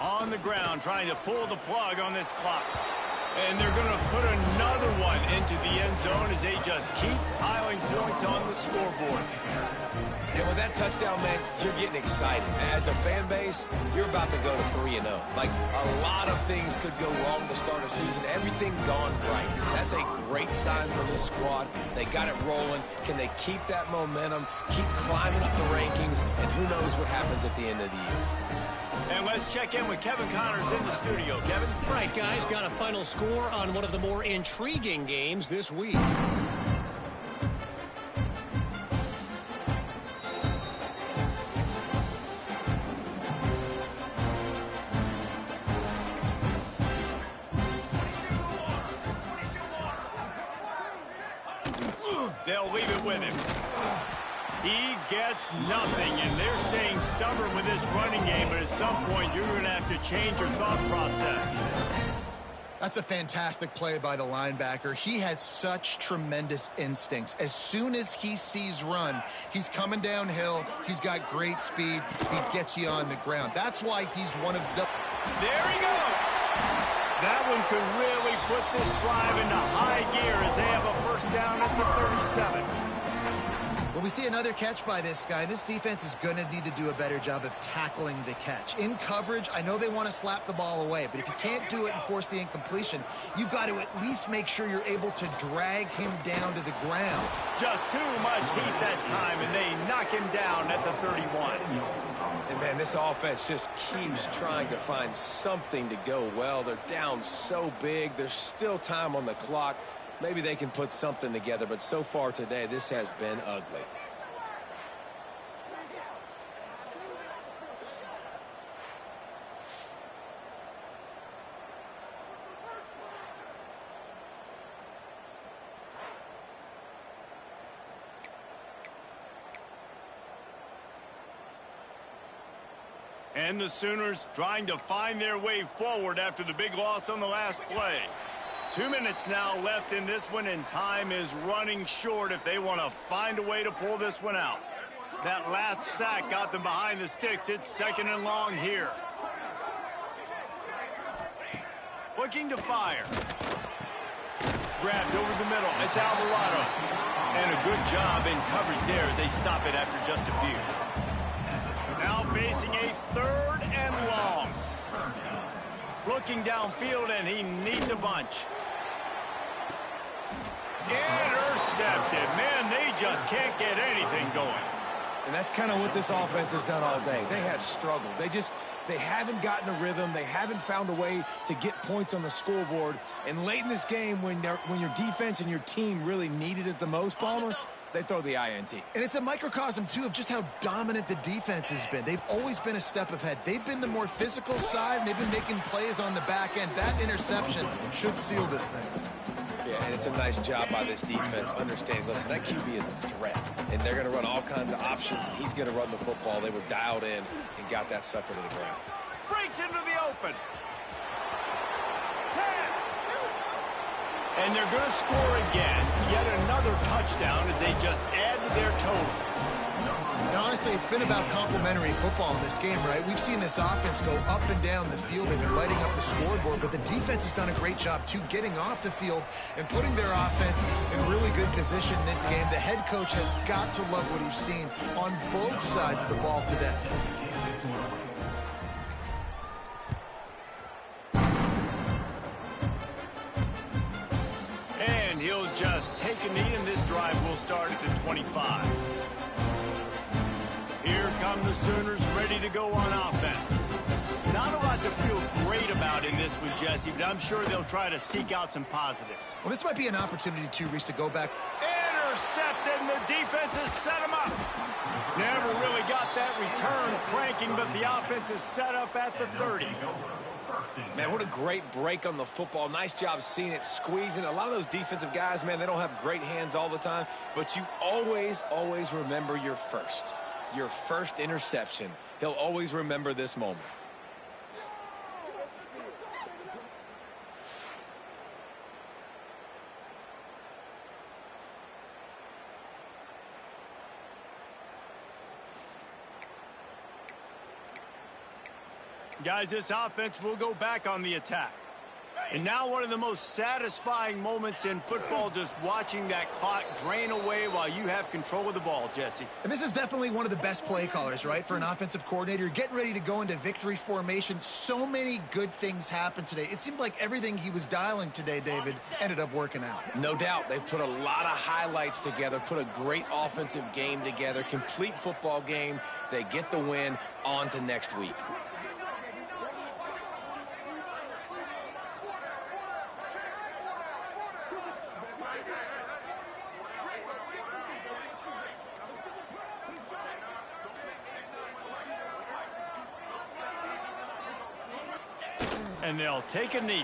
[SPEAKER 4] On the ground, trying to pull the plug on this clock. And they're going to put another one into the end zone as they just keep piling points on the scoreboard.
[SPEAKER 5] And with that touchdown, man, you're getting excited. As a fan base, you're about to go to 3-0. Like, a lot of things could go wrong to start a season. Everything gone right. That's a great sign for this squad. They got it rolling. Can they keep that momentum, keep climbing up the rankings, and who knows what happens at the end of the year.
[SPEAKER 4] And let's check in with Kevin Connors in the studio. Kevin?
[SPEAKER 3] Right, guys, got a final score on one of the more intriguing games this week.
[SPEAKER 4] They'll leave it with him. He gets nothing, and they're staying stubborn with this running game, but at some point you're going to have to change your thought process.
[SPEAKER 6] That's a fantastic play by the linebacker. He has such tremendous instincts. As soon as he sees run, he's coming downhill. He's got great speed. He gets you on the ground. That's why he's one of the...
[SPEAKER 4] There he goes. That one could really put this drive into high gear as they have a first down at the 37.
[SPEAKER 6] When we see another catch by this guy, this defense is going to need to do a better job of tackling the catch. In coverage, I know they want to slap the ball away, but if you can't do it and force the incompletion, you've got to at least make sure you're able to drag him down to the ground.
[SPEAKER 4] Just too much heat that time, and they knock him down at the 31.
[SPEAKER 5] And, man, this offense just keeps trying to find something to go well. They're down so big. There's still time on the clock. Maybe they can put something together, but so far today, this has been ugly.
[SPEAKER 4] And the Sooners trying to find their way forward after the big loss on the last play. 2 minutes now left in this one, and time is running short if they want to find a way to pull this one out. That last sack got them behind the sticks. It's 2nd and long here. Looking to fire. Grabbed over the middle. It's Alvarado. And a good job in coverage there as they stop it after just a few. Now facing a 3rd and long. Looking downfield, and he needs a bunch. Intercepted. Man, they just can't get anything going.
[SPEAKER 5] And that's kind of what this offense has done all day. They have struggled. They haven't gotten a rhythm. They haven't found a way to get points on the scoreboard. And late in this game, when your defense and your team really needed it the most, Palmer, they throw the INT.
[SPEAKER 6] And it's a microcosm, too, of just how dominant the defense has been. They've always been a step ahead. They've been the more physical side, and they've been making plays on the back end. That interception should seal this thing.
[SPEAKER 5] Yeah, and it's a nice job by this defense understanding, listen, that QB is a threat, and they're going to run all kinds of options, and he's going to run the football. They were dialed in and got that sucker to the ground.
[SPEAKER 4] Breaks into the open. 10. And they're going to score again. Yet another touchdown as they just add to their total.
[SPEAKER 6] And honestly, it's been about complementary football in this game, right? We've seen this offense go up and down the field. They've been lighting up the scoreboard, but the defense has done a great job, too, getting off the field and putting their offense in really good position in this game. The head coach has got to love what he's seen on both sides of the ball today.
[SPEAKER 4] And he'll just take a knee, and this drive will start at the 25. Here come the Sooners ready to go on offense. Not a lot to feel great about in this one, Jesse, but I'm sure they'll try to seek out some positives.
[SPEAKER 6] Well, this might be an opportunity, too, Reese, to go back.
[SPEAKER 4] Intercepted, and the defense has set him up. Never really got that return cranking, but the offense is set up at the 30.
[SPEAKER 5] Man, what a great break on the football. Nice job seeing it, squeezing. A lot of those defensive guys, man, they don't have great hands all the time, but you always remember your first interception. He'll always remember this moment.
[SPEAKER 4] Guys, this offense will go back on the attack. And now one of the most satisfying moments in football, just watching that clock drain away while you have control of the ball, Jesse.
[SPEAKER 6] And this is definitely one of the best play callers, right, for an offensive coordinator. You're getting ready to go into victory formation. So many good things happened today. It seemed like everything he was dialing today, David, ended up working out.
[SPEAKER 5] No doubt. They've put a lot of highlights together, put a great offensive game together, complete football game. They get the win. On to next week.
[SPEAKER 4] And they'll take a knee.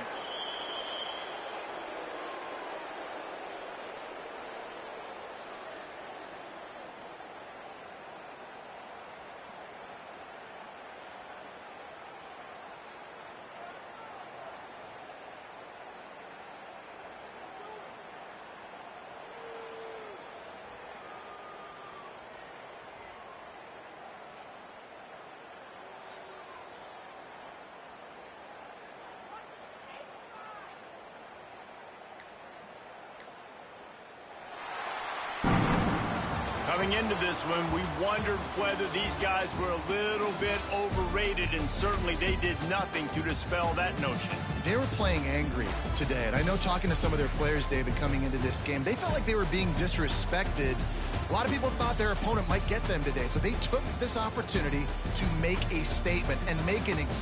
[SPEAKER 4] Coming into this one, we wondered whether these guys were a little bit overrated, and certainly they did nothing to dispel that notion.
[SPEAKER 6] They were playing angry today, and I know talking to some of their players, David, coming into this game, they felt like they were being disrespected. A lot of people thought their opponent might get them today, so they took this opportunity to make a statement and make an example.